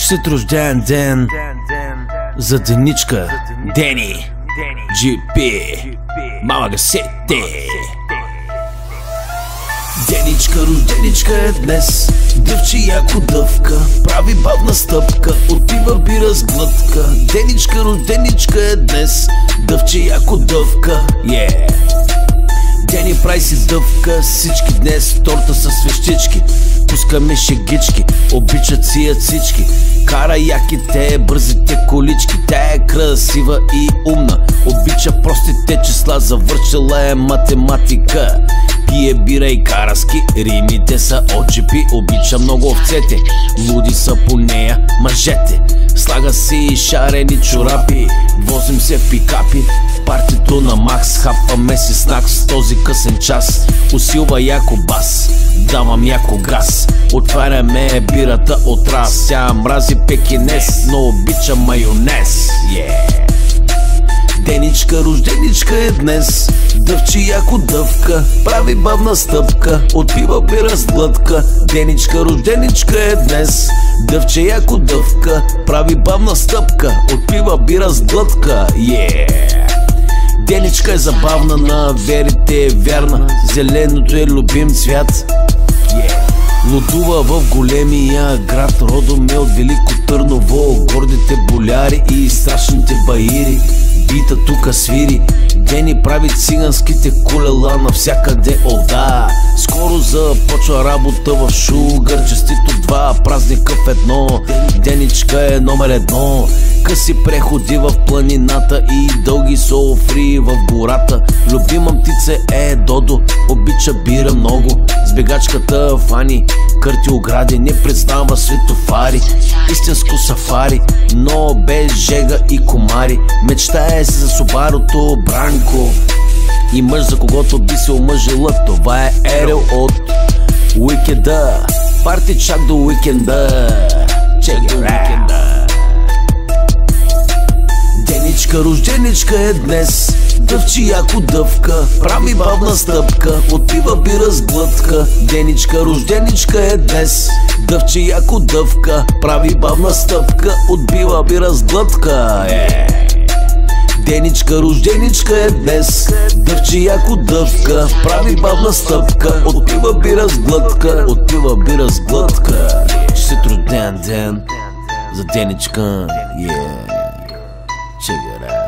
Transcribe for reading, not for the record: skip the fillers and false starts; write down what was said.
Честит рожден ден за Деничка, Дени, GP, Мама Гасете. Деничка, рожденичка е днес, дъвче яко дъвка, прави бавна стъпка, отпива бира с глътка. Деничка, рожденичка е днес, дъвче яко дъвка, yeah. Дени прави си дъвка, всички днес торта са свещички. Пускаме шегички, обичат си я всички. Кара яките, бързите колички. Тя е красива и умна, обича простите числа, завършила е математика. Пие бира и караски, римите са отжипи. Обича много овцете, луди са по нея мъжете. Слага си шарени чорапи, возим се в пикапи. Партито на Макс, хапваме си снак с този късен час. Усилва яко бас, давам яко газ. Отваряме бирата от раз. Тя мрази пекинес, но обича майонез, yeah. Деничка, рожденичка е днес, дъвче яко дъвка, прави бавна стъпка, отпива бира с глътка. Деничка, рожденичка е днес, дъвче яко дъвка, прави бавна стъпка, отпива бира с глътка, yeah. Деничка е забавна, на верите е вярна, зеленото е любим цвят, yeah. Лудува в големия град, родом е от Велико Търново, гордите боляри и страшните баири. Бита тука свири, Дени прави циганските колела навсякъде, да. Скоро започва работа в Шугър, честито 2 празника в едно. Деничка е номер 1, къси преходи в планината и дълги софри в гората. Любима птица е Додо, обича бира много. С бегачката Фани кърти огради, не представа светофари. Истинско сафари, но без жега и комари. Мечтае се за Субарото Бранко и мъж, за когото би се омъжила. Това е Ерел от Уикенда. Парти чак до уикенда, чак до уикенда. Деничка, рожденичка е днес, дъвче яко дъвка, прави бавна стъпка, отпива бира с глътка. Деничка, рожденичка е днес, дъвче яко дъвка, прави бавна стъпка, отпива бира с глътка, yeah. Деничка, рожденичка е днес, дъвче яко дъвка, прави бавна стъпка, отпива бира с глътка, отпива бира с глътка. Честит рожден ден за Деничка, yeah. Check it out.